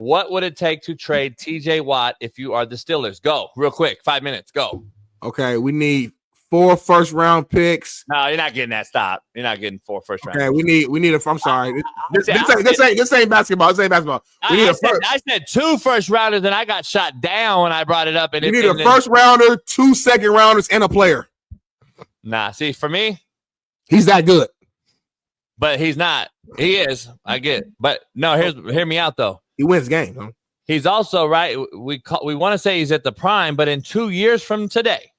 What would it take to trade TJ Watt if you are the Steelers? Go real quick. 5 minutes. Go. Okay, we need 4 first-round picks. No, you're not getting that. Stop. You're not getting 4 first round. Okay, we need a. I'm sorry. This ain't basketball. This ain't basketball. I said 2 first rounders, and I got shot down when I brought it up. And we need a first rounder, 2 second rounders, and a player. Nah, see, for me, he's that good. But he's not. He is. I get it. But no, hear me out though. He wins game. Huh? He's also right. We want to say he's at the prime, but in 2 years from today,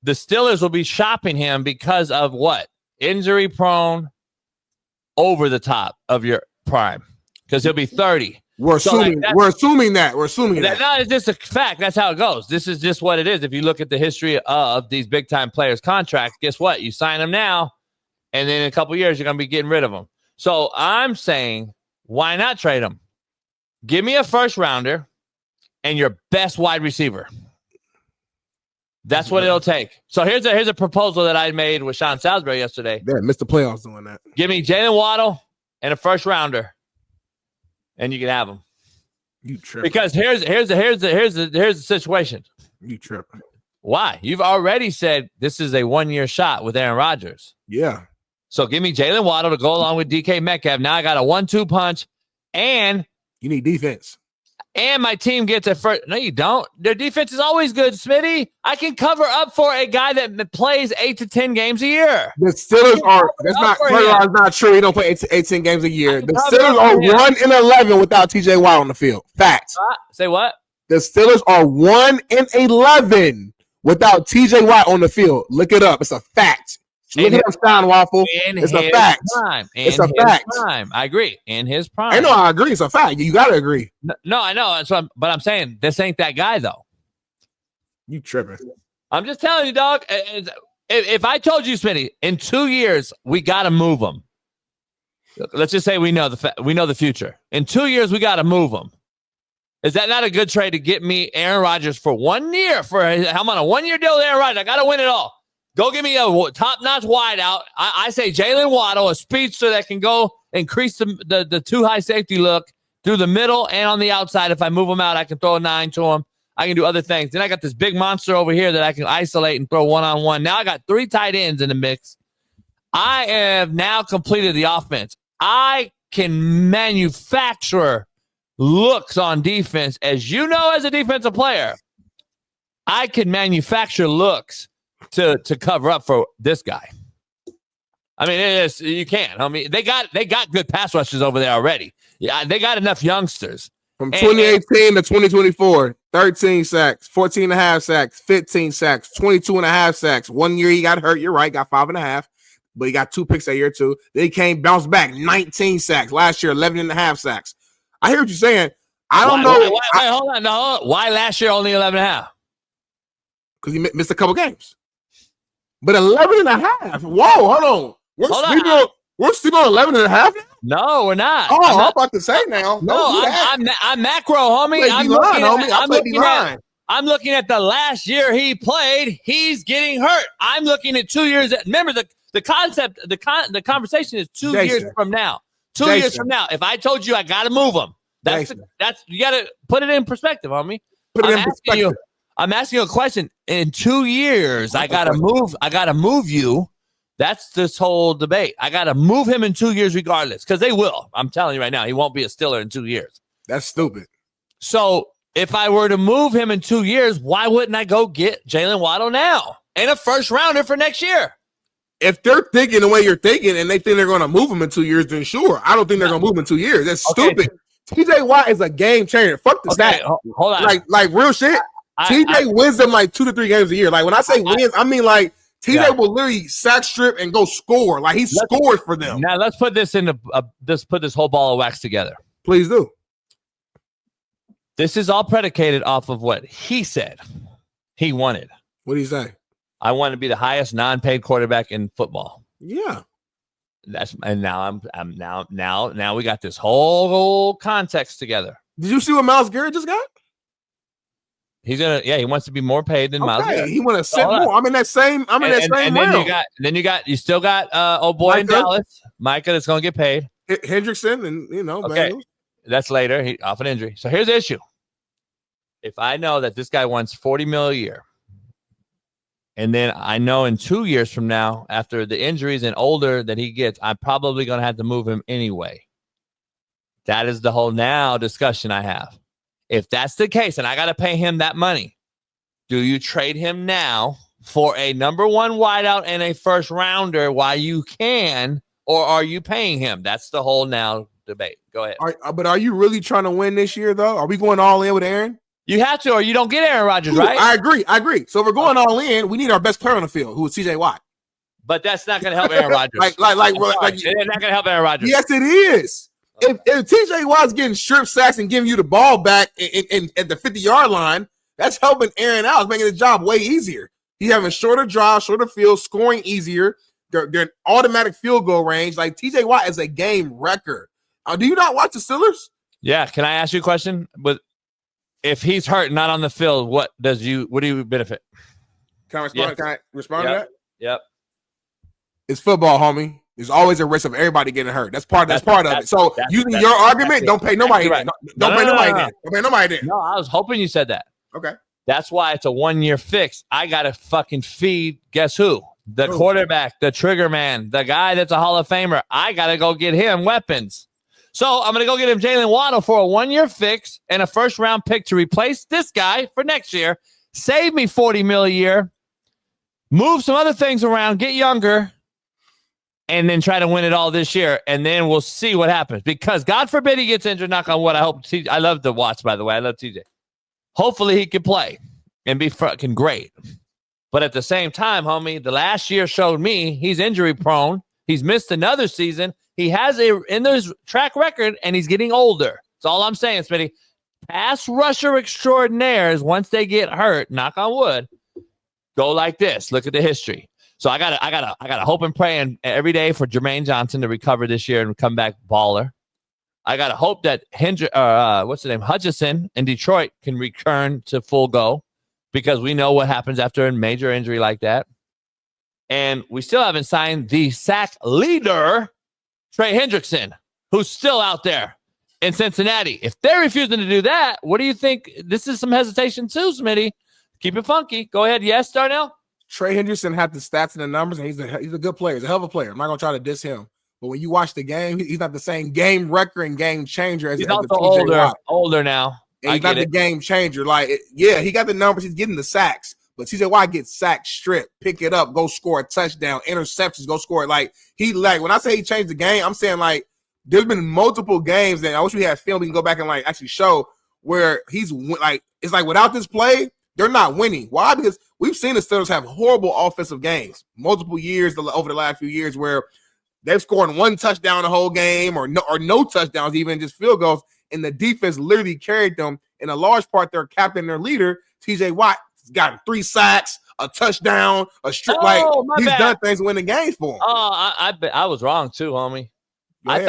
the Steelers will be shopping him because of what? Injury prone, over the top of your prime. Because he'll be 30. We're assuming that. We're assuming that. No, it's just a fact. That's how it goes. This is just what it is. If you look at the history of these big time players' contracts, guess what? You sign them now, and then in a couple of years, you're going to be getting rid of them. So I'm saying, why not trade them? Give me a first rounder and your best wide receiver. That's what it'll take. So here's a proposal that I made with Shaun Salisbury yesterday. Yeah, missed the playoffs doing that. Give me Jalen Waddle and a first rounder, and you can have them. You tripping? Because here's the situation. You tripping? Why? You've already said this is a 1-year shot with Aaron Rodgers. Yeah. So give me Jalen Waddle to go along with DK Metcalf. Now I got a 1-2 punch, and you need defense. And my team gets a first. No, you don't. Their defense is always good, Smitty. I can cover up for a guy that plays 8 to 10 games a year. The Steelers are. That's not true. He don't play 18 games a year. The Steelers are 1-11 without TJ Watt on the field. Facts. Say what? The Steelers are 1-11 without TJ Watt on the field. Look it up. It's a fact. Look at him, Stein Waffle. It's a fact. It's a fact. I agree. In his prime. I know. I agree. It's a fact. You got to agree. No, I know. But I'm saying this ain't that guy, though. You tripping. I'm just telling you, dog. If I told you, Smitty, in 2 years, we got to move him. Let's just say we know the future. In 2 years, we got to move him. Is that not a good trade to get me Aaron Rodgers for 1 year? I'm on a 1-year deal with Aaron Rodgers. I got to win it all. Go give me a top-notch wideout. I say Jalen Waddle, a speedster that can go increase the too-high safety look through the middle and on the outside. If I move him out, I can throw a 9 to him. I can do other things. Then I got this big monster over here that I can isolate and throw one-on-one. Now I got 3 tight ends in the mix. I have now completed the offense. I can manufacture looks on defense. As you know, as a defensive player, I can manufacture looks to cover up for this guy. I mean, you can't. I mean, they got good pass rushers over there already. Yeah, they got enough youngsters. From 2018 to 2024, 13 sacks, 14 and a half sacks, 15 sacks, 22 and a half sacks. 1 year he got hurt. You're right, got 5.5, but he got 2 picks that year too. Then he bounced back, 19 sacks. Last year, 11 and a half sacks. I hear what you're saying. I don't know. Wait, hold on. No, why last year only 11 and a half? Because he missed a couple games. But 11 and a half. Whoa, hold on. We're still on 11 and a half now? No, we're not. Oh, I'm about to say now. No, I'm macro, homie. I'm looking at the last year he played. He's getting hurt. I'm looking at 2 years. Remember, the concept, the conversation is 2 years from now. 2 years from now. If I told you I got to move him, that's you got to put it in perspective, homie. I'm asking you a question. In 2 years, I gotta move you. That's this whole debate. I gotta move him in 2 years regardless, because they will. I'm telling you right now, he won't be a Steeler in 2 years. That's stupid. So if I were to move him in 2 years, why wouldn't I go get Jalen Waddle now and a first rounder for next year? If they're thinking the way you're thinking and they think they're going to move him in 2 years, then sure. I don't think they're going to move him in 2 years. That's stupid. TJ Watt is a game changer. Fuck the stat. Hold on. Like real shit. TJ wins them like 2 to 3 games a year. Like when I say wins, I mean like TJ will literally sack strip and go score. Like he scored for them. Now let's put this put this whole ball of wax together. Please do. This is all predicated off of what he said he wanted. What did he say? I want to be the highest non-paid quarterback in football. Yeah. Now we got this whole context together. Did you see what Myles Garrett just got? He wants to be more paid than Myles Garrett. He want to sit more. I'm in that same. You still got old boy in Dallas, Micah, that's going to get paid. Hendrickson and okay. That's later. He off an injury. So here's the issue. If I know that this guy wants $40 million a year, and then I know in 2 years from now, after the injuries and older that he gets, I'm probably going to have to move him anyway. That is the whole now discussion I have. If that's the case, and I got to pay him that money, do you trade him now for a number one wideout and a first rounder while you can, or are you paying him? That's the whole now debate. Go ahead. But are you really trying to win this year, though? Are we going all in with Aaron? You have to, or you don't get Aaron Rodgers, right? I agree. So if we're going all in, we need our best player on the field, who is TJ Watt. But that's not going to help Aaron Rodgers. It's not going to help Aaron Rodgers. Yes, it is. Okay. If TJ Watt's getting strip sacks and giving you the ball back in at the 50-yard line, that's helping Aaron out. It's making the job way easier. He's having shorter drives, shorter field, scoring easier. They're in automatic field goal range. Like TJ Watt is a game wrecker. Do you not watch the Steelers? Yeah. Can I ask you a question? If he's hurt, not on the field, what do you benefit? Can I respond? Yes. Can I respond to that? Yep. It's football, homie. There's always a risk of everybody getting hurt. That's part of it. So using your argument, don't pay nobody. Right. Don't pay nobody. No, I was hoping you said that. Okay. That's why it's a 1-year fix. I got to fucking feed, guess who? The quarterback, the trigger man, the guy that's a Hall of Famer. I got to go get him weapons. So I'm going to go get him Jalen Waddle for a 1-year fix and a first-round pick to replace this guy for next year. Save me $40 million a year. Move some other things around. Get younger. And then try to win it all this year. And then we'll see what happens. Because God forbid he gets injured. Knock on wood. I love the watch, by the way. I love TJ. Hopefully he can play and be fucking great. But at the same time, homie, the last year showed me he's injury prone. He's missed another season. He has in his track record, and he's getting older. That's all I'm saying, Smitty. Pass rusher extraordinaires, once they get hurt, knock on wood, go like this. Look at the history. So I gotta hope and pray every day for Jermaine Johnson to recover this year and come back baller. I gotta hope that Hutchinson in Detroit can return to full go, because we know what happens after a major injury like that. And we still haven't signed the sack leader, Trey Hendrickson, who's still out there in Cincinnati. If they're refusing to do that, what do you think? This is some hesitation too, Smitty. Keep it funky. Go ahead. Yes, Darnell? Trey Hendrickson had the stats and the numbers, and he's a good player. He's a hell of a player. I'm not going to try to diss him. But when you watch the game, he's not the same game wrecker and game changer as he's also older now. And he's not the game changer. He got the numbers. He's getting the sacks. But TJ Watt gets sacked, strip, pick it up, go score a touchdown, interceptions, go score it. When I say he changed the game, I'm saying there's been multiple games that I wish we had film we can go back and actually show where he's it's without this play, they're not winning. Why? Because we've seen the Steelers have horrible offensive games multiple years over the last few years where they've scored one touchdown the whole game or no touchdowns, even just field goals, and the defense literally carried them. In a large part, their captain, their leader, TJ Watt, got 3 sacks, a touchdown, a strip. He's done things to win the games for him. Oh, I was wrong too, homie. I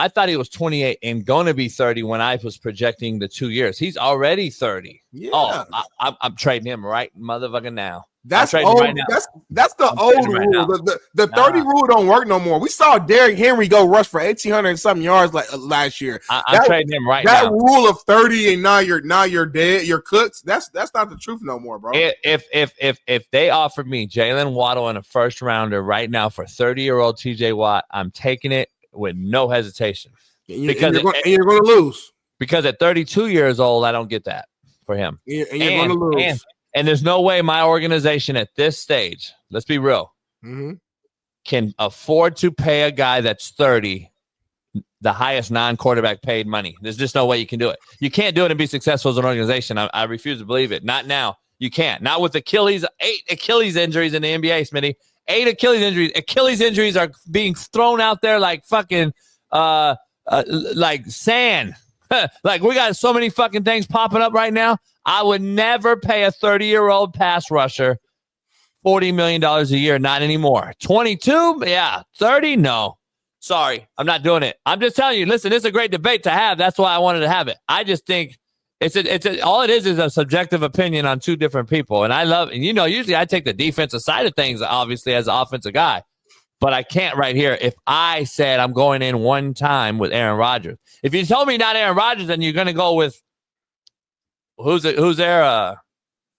thought he was 28 and going to be 30 when I was projecting the 2 years. He's already 30. Yeah. Oh, I'm trading him right motherfucking now. That's old. Right now. That's the old rule. Right the 30 rule don't work no more. We saw Derrick Henry go rush for 1,800 and something yards last year. I'm trading him right now. That rule of 30 and now you're dead. You're cooked. That's not the truth no more, bro. If they offered me Jalen Waddle in a first rounder right now for 30-year-old TJ Watt, I'm taking it with no hesitation. Because you're going to lose. Because at 32 years old, I don't get that for him. And you're going to lose. And there's no way my organization at this stage, let's be real, can afford to pay a guy that's 30 the highest non-quarterback paid money. There's just no way you can do it. You can't do it and be successful as an organization. I refuse to believe it. Not now. You can't. Not with 8 Achilles injuries in the NBA, Smitty. 8 Achilles injuries. Achilles injuries are being thrown out there like fucking like sand. We got so many fucking things popping up right now. I would never pay a 30-year-old pass rusher $40 million a year. Not anymore. 22? Yeah. 30? No. Sorry. I'm not doing it. I'm just telling you, listen, it's a great debate to have. That's why I wanted to have it. I just think all it is a subjective opinion on two different people. And I love, and usually I take the defensive side of things, obviously, as an offensive guy. but I can't right here. If I said I'm going in one time with Aaron Rodgers, if you told me not Aaron Rodgers, then you're going to go with who's there?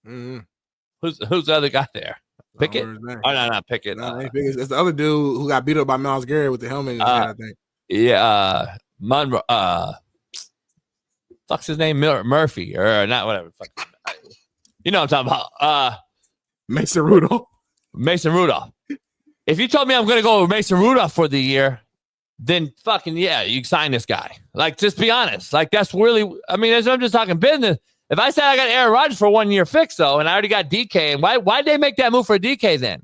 Who's the other guy there? Pickett? Oh, no, not Pickett. No, it's the other dude who got beat up by Myles Garrett with the helmet in his head, I think. Yeah, Monroe. Fuck's his name? Murphy or not? Whatever. Fuck. You know what I'm talking about? Mason Rudolph. Mason Rudolph. If you told me I'm going to go with Mason Rudolph for the year, then fucking yeah, you sign this guy. Like, just be honest. Like, that's really. I mean, I'm just talking business. If I said I got Aaron Rodgers for a 1 year fix though, and I already got DK, and why'd they make that move for DK then?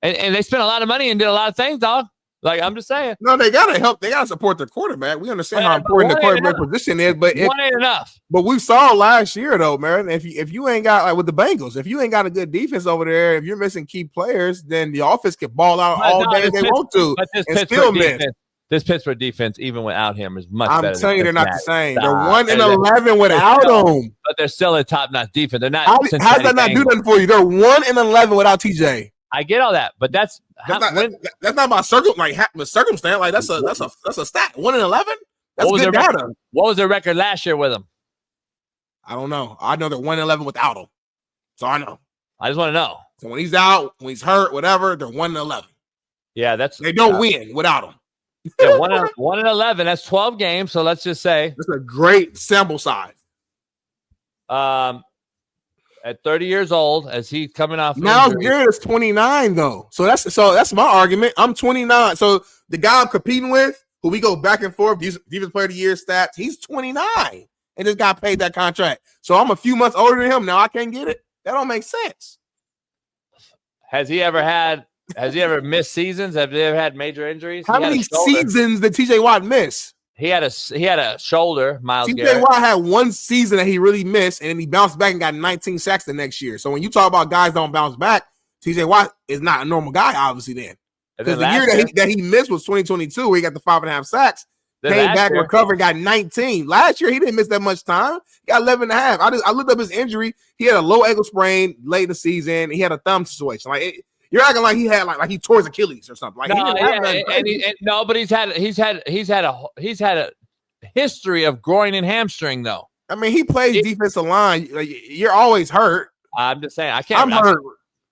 And they spent a lot of money and did a lot of things, dog. Like, I'm just saying. No, they gotta help. They gotta support their quarterback. We understand how important the quarterback position is, but one ain't enough. But we saw last year though, man. If you ain't got, like with the Bengals, if you ain't got a good defense over there, if you're missing key players, then the offense can ball out all day if they want to, and still miss. This Pittsburgh defense, even without him, is much better. I'm telling you, they're not the same. They're 1-11 without him, but they're still a top-notch defense. They're not. How's that not do nothing for you? They're 1-11 without TJ. I get all that, but that's not my circumstance. Like that's a stat. 1-11. That's good data. What was their record last year with him? I don't know. I know they're 1-11 without him, so I know. I just want to know. So when he's out, when he's hurt, whatever, they're 1-11. Yeah, they don't win without him. Yeah, 1-11. That's 12 games. So let's just say that's a great sample size. At 30 years old, as he's coming off. Myles Garrett is 29 though. So that's my argument. I'm 29. So the guy I'm competing with, who we go back and forth, defensive player of the year stats, he's 29 and just got paid that contract. So I'm a few months older than him. Now I can't get it. That don't make sense. Has he ever missed seasons? Have they ever had major injuries? How many seasons did TJ Watt miss? He had a shoulder, Myles TJ Garrett. Watt had one season that he really missed, and then he bounced back and got 19 sacks the next year. So when you talk about guys don't bounce back, TJ Watt is not a normal guy, obviously, then. Because the year that he missed was 2022, where he got the 5.5 sacks, came back, recovered, got 19. Last year, he didn't miss that much time. He got 11.5. I looked up his injury. He had a low ankle sprain late in the season. He had a thumb situation. You're acting like he had like he tore his Achilles or something. Like no, but he's had a history of groin and hamstring though. I mean, he plays defensive line. You're always hurt. I'm just saying I can't. I'm hurt.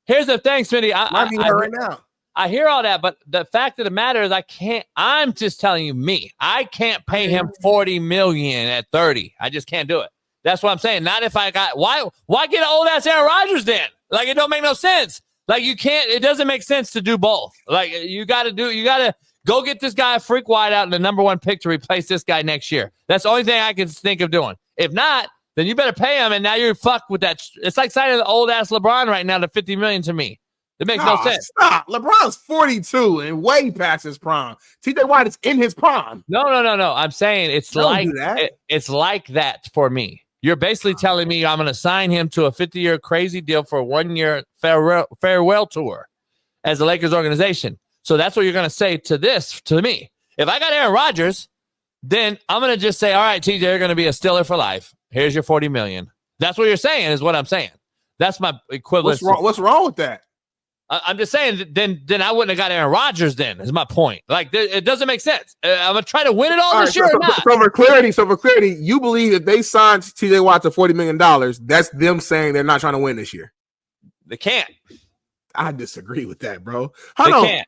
Here's the thing, Smitty. I'm hurt right now. I hear all that, but the fact of the matter is, I can't. I'm just telling you, I can't pay him $40 million at 30. I just can't do it. That's what I'm saying. Not if I got why get an old ass Aaron Rodgers then? Like, it don't make no sense. Like, you can't, it doesn't make sense to do both. Like, you got to go get this guy a freak wide out and the number one pick to replace this guy next year. That's the only thing I can think of doing. If not, then you better pay him, and now you're fucked with that. It's like signing the old ass LeBron right now to $50 million to me. It makes no sense. Stop. LeBron's 42 and way past his prime. TJ Watt is in his prime. No. I'm saying it's like that for me. You're basically telling me I'm going to sign him to a 50-year crazy deal for a 1 year farewell tour as the Lakers organization. So that's what you're going to say to me. If I got Aaron Rodgers, then I'm going to just say, all right, TJ, you're going to be a Steeler for life. Here's your $40 million. That's what you're saying is what I'm saying. That's my equivalent. What's wrong with that? I'm just saying, then I wouldn't have got Aaron Rodgers then, is my point. Like, it doesn't make sense. I'm going to try to win it all this year or not. So for clarity, you believe if they signed TJ Watt to $40 million, that's them saying they're not trying to win this year? They can't. I disagree with that, bro. Can't.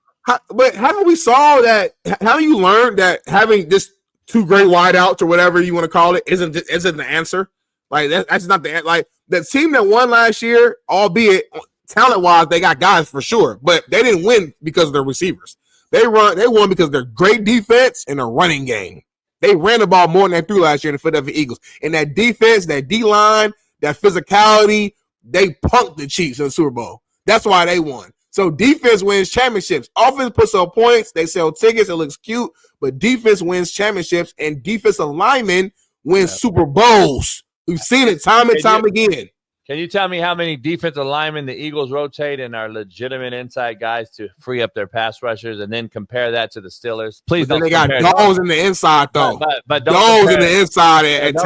But haven't we saw that? Haven't you learned that having this two great wideouts or whatever you want to call it isn't the answer? Like, that's not the answer. Like, the team that won last year, albeit talent-wise, they got guys for sure, but they didn't win because of their receivers. They won because of their great defense and their running game. They ran the ball more than they threw last year in the Philadelphia Eagles. And that defense, that D-line, that physicality, they punked the Chiefs in the Super Bowl. That's why they won. So defense wins championships. Offense puts up points. They sell tickets. It looks cute. But defense wins championships, and defensive linemen win Super Bowls. We've seen it time and time again. Can you tell me how many defensive linemen the Eagles rotate and are legitimate inside guys to free up their pass rushers, and then compare that to the Steelers? Please don't. They got dogs in the inside, though. But dogs in the inside and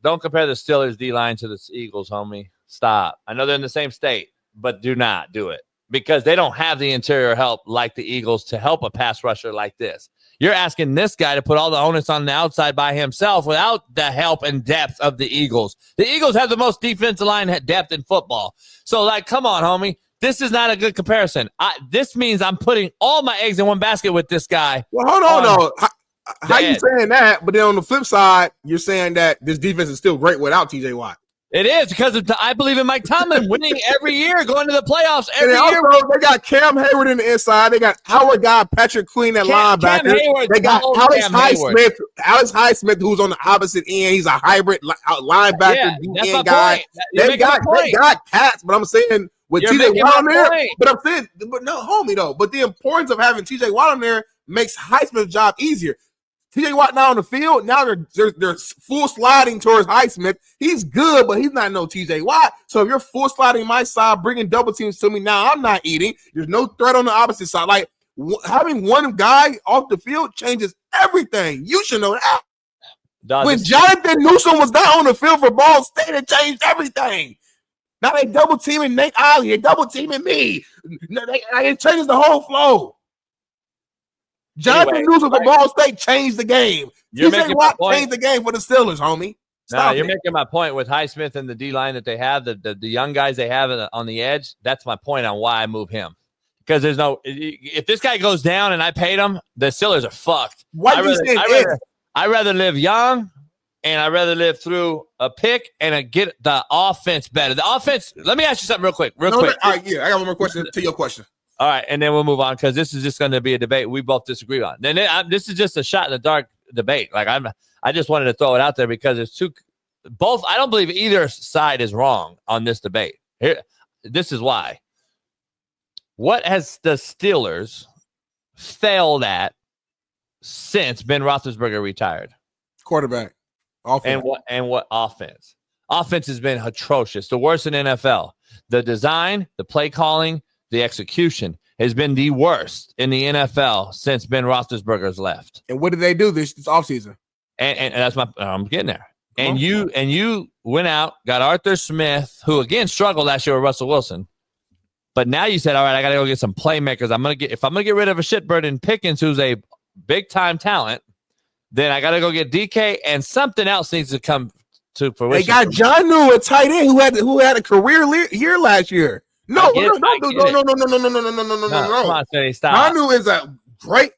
don't compare the Steelers D line to the Eagles, homie. Stop. I know they're in the same state, but do not do it. because they don't have the interior help like the Eagles to help a pass rusher like this. You're asking this guy to put all the onus on the outside by himself without the help and depth of the Eagles. The Eagles have the most defensive line depth in football. So, like, come on, homie. This is not a good comparison. This means I'm putting all my eggs in one basket with this guy. Well, hold on, though. How you saying that? But then on the flip side, you're saying that this defense is still great without TJ Watt. It is because I believe in Mike Tomlin winning every year, going to the playoffs every year. They got Cam Hayward in the inside. They got Howard Guy, Patrick Queen at linebacker. They got Alex Highsmith, who's on the opposite end. He's a hybrid linebacker end guy. They got cats, but I'm saying with TJ Watt on there. But no, homie though. But the importance of having TJ Watt on there makes Highsmith's job easier. TJ Watt now on the field. Now they're full sliding towards Highsmith. He's good, but he's not no TJ Watt. So if you're full sliding my side, bringing double teams to me, now I'm not eating. There's no threat on the opposite side. Like having one guy off the field changes everything. You should know that. When Jonathan Newsom was not on the field for Ball State, it changed everything. Now they double teaming Nate Ollie. They double teaming me. It changes the whole flow. Jonathan Newsom for Ball State changed the game. TJ Watt changed the game for the Steelers, homie. You're making my point with Highsmith and the D-line that they have, the young guys they have on the edge. That's my point on why I move him. Because if this guy goes down and I paid him, the Steelers are fucked. I'd rather live young, and I'd rather live through a pick and get the offense better. The offense, let me ask you something real quick. All right, I got one more question to your question. All right, and then we'll move on because this is just going to be a debate we both disagree on. Then this is just a shot in the dark debate. Like I just wanted to throw it out there because it's both. I don't believe either side is wrong on this debate. Here, this is why. What has the Steelers failed at since Ben Roethlisberger retired? Quarterback. Offense. And what offense? Offense has been atrocious. The worst in NFL. The design, the play calling, the execution has been the worst in the NFL since Ben Roethlisberger's left. And what did they do this offseason? And that's I'm getting there. And you went out, got Arthur Smith, who again struggled last year with Russell Wilson. But now you said, all right, I got to go get some playmakers. If I'm gonna get rid of a shitbird in Pickens, who's a big time talent, then I got to go get DK, and something else needs to come to fruition. They got John New, a tight end who had a career year last year. No. Come on, Smitty, stop. John New is a great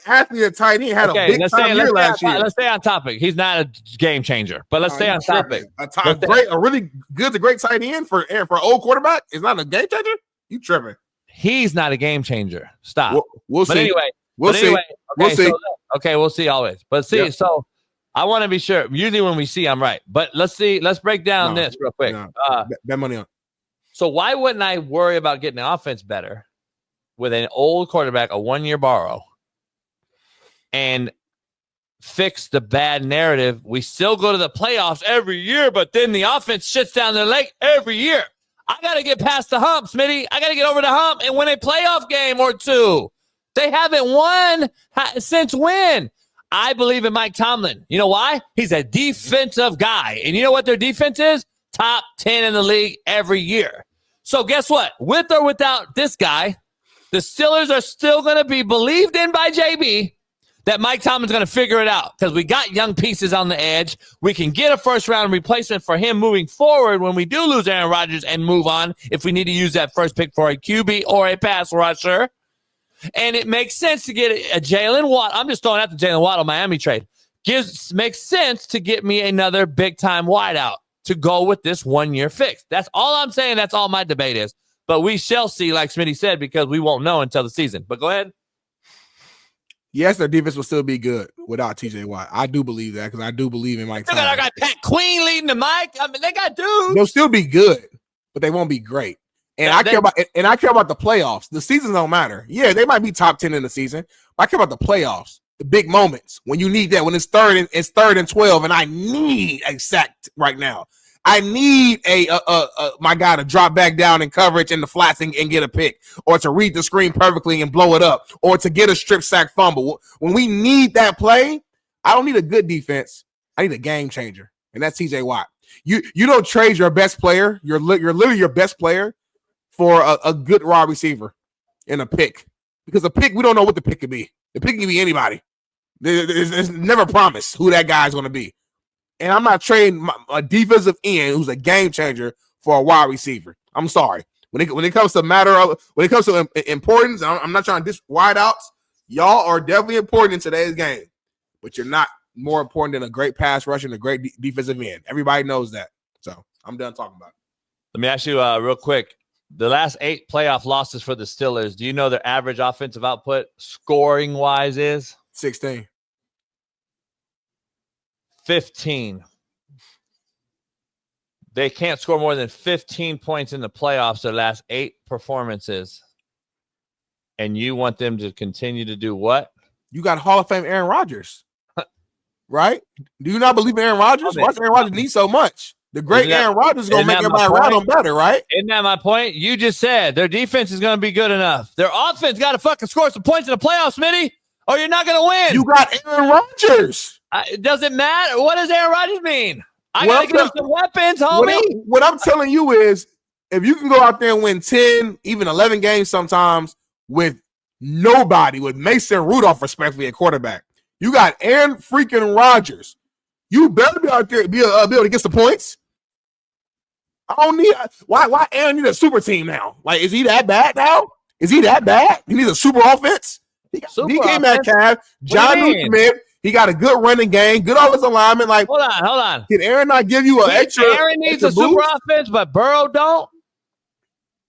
athlete at tight end. Had a big time year last year. Let's stay on topic. He's not a game changer, but let's stay on topic. A really good to great tight end for an old quarterback is not a game changer. You tripping? He's not a game changer. Stop. We'll see. Anyway, we'll see. We'll see. We'll see always. But see, yep. So I want to be sure. Usually when we see, I'm right. But let's see. Let's break down this real quick. Bet money on. So why wouldn't I worry about getting the offense better with an old quarterback, a 1-year borrow, and fix the bad narrative? We still go to the playoffs every year, but then the offense shits down their leg every year. I got to get past the hump, Smitty. I got to get over the hump and win a playoff game or two. They haven't won since when? I believe in Mike Tomlin. You know why? He's a defensive guy. And you know what their defense is? Top 10 in the league every year. So guess what? With or without this guy, the Steelers are still going to be believed in by JB that Mike Tomlin's going to figure it out because we got young pieces on the edge. We can get a first-round replacement for him moving forward when we do lose Aaron Rodgers and move on if we need to use that first pick for a QB or a pass rusher. And it makes sense to get a Jalen Watt. I'm just throwing out the Jalen Watt on Miami trade. Makes sense to get me another big-time wideout to go with this 1-year fix. That's all I'm saying. That's all my debate is. But we shall see, like Smitty said, because we won't know until the season. But go ahead. Yes, their defense will still be good without TJ Watt. I do believe that because I do believe in Mike Tomlin. I got Pat Queen leading the mic. I mean, they got dudes. They'll still be good, but they won't be great. And I care about the playoffs. The seasons don't matter. Yeah, they might be top 10 in the season, but I care about the playoffs, the big moments when you need that. When it's third and 12, and I need a sack right now. I need my guy to drop back down in coverage in the flats and get a pick, or to read the screen perfectly and blow it up, or to get a strip sack fumble. When we need that play, I don't need a good defense. I need a game changer, and that's TJ Watt. You don't trade your best player. You're literally your best player for a good wide receiver and a pick. Because a pick, we don't know what the pick could be. The pick can be anybody. There's never promised who that guy's going to be. And I'm not trading a defensive end who's a game changer for a wide receiver. I'm sorry. When it comes to importance, I'm not trying to diss wideouts. Y'all are definitely important in today's game, but you're not more important than a great pass rush and a great defensive end. Everybody knows that. So I'm done talking about it. Let me ask you real quick. The last 8 playoff losses for the Steelers, do you know their average offensive output scoring-wise is? 16. 15. They can't score more than 15 points in the playoffs their last 8 performances. And you want them to continue to do what? You got Hall of Fame Aaron Rodgers, right? Do you not believe in Aaron Rodgers? Why does Aaron Rodgers need so much? The great Aaron Rodgers is going to make everybody around him better, right? Isn't that my point? You just said their defense is going to be good enough. Their offense got to fucking score some points in the playoffs, Smitty, or you're not going to win. You got Aaron Rodgers. It doesn't matter. What does Aaron Rodgers mean? I got to give him some weapons, homie. What I'm telling you is if you can go out there and win 10, even 11 games sometimes with nobody, with Mason Rudolph, respectfully, at quarterback, you got Aaron freaking Rodgers. You better be out there be able to get some points. I don't need why Aaron need a super team now? Like, is he that bad now? Is he that bad? He needs a super offense. He got DK Metcalf, Jonnu Smith. He got a good running game, good offensive alignment. Like, hold on. Can Aaron not give you an extra? Aaron needs a super offense, but Burrow don't.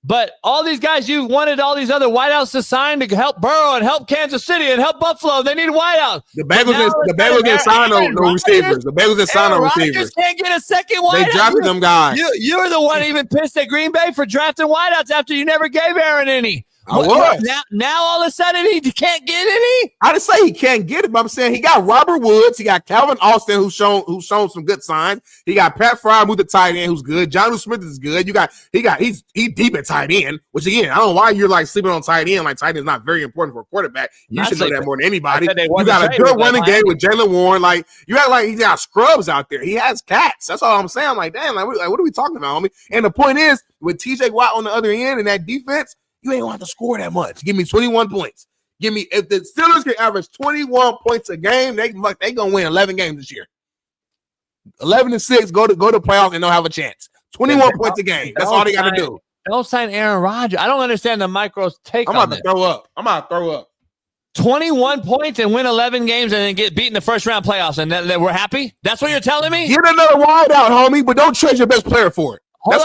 But all these guys you wanted all these other wideouts to sign to help Burrow and help Kansas City and help Buffalo. They need wideouts. The Bengals didn't sign no receivers. The Bengals didn't sign no receivers. Can't get a second wideout. They drafted them guys. You're the one even pissed at Green Bay for drafting wideouts after you never gave Aaron any. I was. Now all of a sudden he can't get any? I didn't say he can't get it, but I'm saying he got Robert Woods. He got Calvin Austin, who's shown some good signs. He got Pat Fryermuth, who's the tight end, who's good. Jonnu Smith is good. He's deep at tight end, which again, I don't know why you're like sleeping on tight end. Like tight end is not very important for a quarterback. You should know that more than anybody. You got a good running game with Jaylen Warren. Like you act like he's got scrubs out there. He has cats. That's all I'm saying. I'm like, damn, what are we talking about, homie? And the point is, with TJ Watt on the other end and that defense, you ain't going to have to score that much. Give me 21 points. If the Steelers can average 21 points a game, they going to win 11 games this year. 11-6, go to playoffs and they'll have a chance. 21 points a game. That's all they got to do. Don't sign Aaron Rodgers. I don't understand the micro's take on that. I'm about to throw up. 21 points and win 11 games and then get beat in the first round playoffs and then we're happy? That's what you're telling me? Get another wide out, homie, but don't trade your best player for it. That's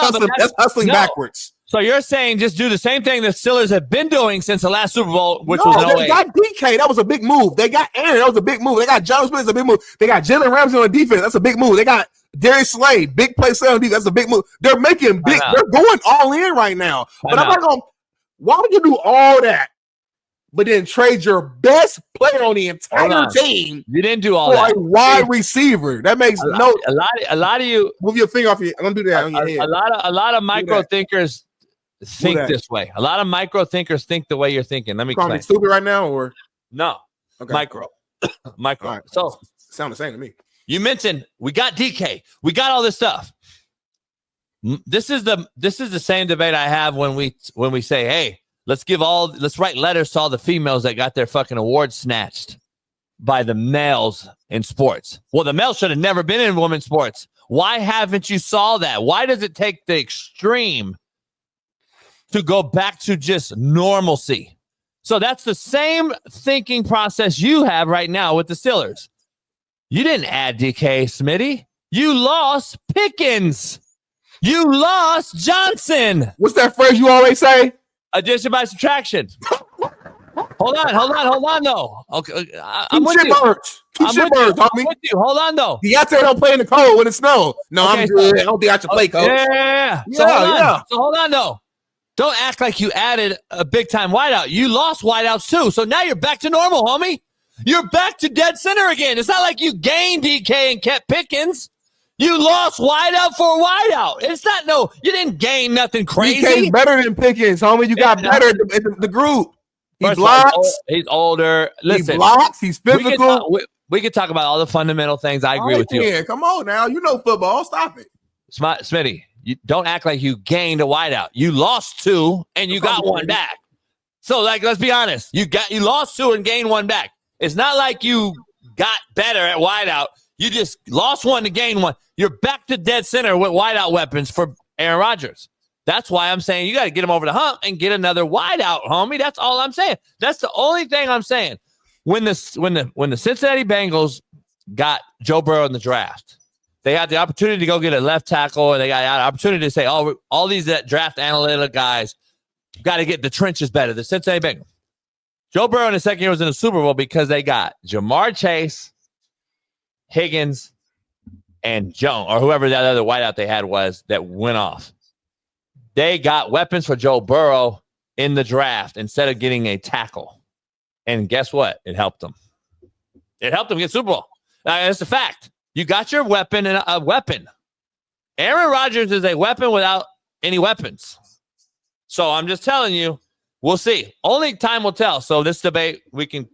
hustling backwards. So you're saying just do the same thing the Steelers have been doing since the last Super Bowl, which was no way. They got DK. That was a big move. They got Aaron. That was a big move. They got Jonnu Smith. That's a big move. They got Jalen Ramsey on defense. That's a big move. They got Darius Slade. Big play on defense. That's a big move. They're making big. They're going all in right now. But I'm not going to. Why would you do all that, but then trade your best player on the entire team? You didn't do all that. For a wide receiver. That makes a lot of you move your finger off your. I'm gonna do that on your head. A lot of micro thinkers think this way. A lot of micro thinkers think the way you're thinking. Let me explain. Stupid right now, or no? Okay. Micro. Right. So sound the same to me. You mentioned we got DK. We got all this stuff. This is the same debate I have when we say, hey, let's write letters to all the females that got their fucking awards snatched by the males in sports. Well, the males should have never been in women's sports. Why haven't you saw that? Why does it take the extreme to go back to just normalcy? So that's the same thinking process you have right now with the Steelers. You didn't add DK, Smitty. You lost Pickens. You lost Johnson. What's that phrase you always say? Addition by subtraction. Hold on, though. Okay, I'm with you. I'm with you. Hold on, though. Deontay don't play in the cold when it snows. No, okay, I'm good. I don't think I should play cold. Yeah. So hold on, though. Don't act like you added a big-time wideout. You lost wideouts, too. So now you're back to normal, homie. You're back to dead center again. It's not like you gained DK and kept Pickens. You lost wideout for wideout. It's not you didn't gain nothing crazy. DK's better than Pickens, homie. You got better in the group. He blocks. He's older. Listen, he blocks. He's physical. We could talk about all the fundamental things. I agree with you. Yeah, come on now. You know football. Stop it. Smitty, You don't act like you gained a wideout. You lost 2 and you got 1 back. So, like, let's be honest. You lost 2 and gained 1 back. It's not like you got better at wideout. You just lost 1 to gain 1. You're back to dead center with wideout weapons for Aaron Rodgers. That's why I'm saying you got to get him over the hump and get another wideout, homie. That's all I'm saying. That's the only thing I'm saying. When the Cincinnati Bengals got Joe Burrow in the draft, they had the opportunity to go get a left tackle, and they got an opportunity to say, "Oh, all these draft analytic guys got to get the trenches better." The Cincinnati Bengals. Joe Burrow in his second year was in the Super Bowl because they got Jamar Chase, Higgins, and Jones, or whoever that other wideout they had was that went off. They got weapons for Joe Burrow in the draft instead of getting a tackle. And guess what? It helped them. It helped them get Super Bowl. That's a fact. You got your weapon and a weapon. Aaron Rodgers is a weapon without any weapons. So I'm just telling you, we'll see. Only time will tell. So this debate, we can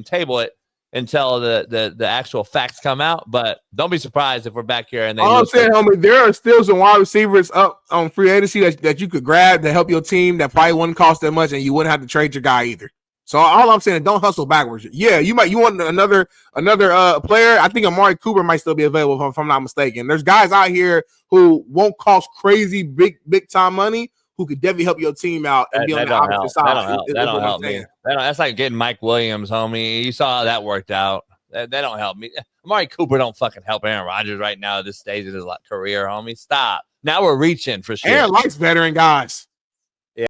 table it until the actual facts come out. But don't be surprised if we're back here and they. All I'm saying, homie, there are still some wide receivers up on free agency that you could grab to help your team that probably wouldn't cost that much, and you wouldn't have to trade your guy either. So all I'm saying is don't hustle backwards. Yeah, you want another player. I think Amari Cooper might still be available if I'm not mistaken. There's guys out here who won't cost crazy big time money who could definitely help your team out and be on the opposite side. That don't help me. That's like getting Mike Williams, homie. You saw how that worked out. That don't help me. Amari Cooper don't fucking help Aaron Rodgers right now at this stage of his career, homie. Stop. Now we're reaching for sure. Aaron likes veteran guys.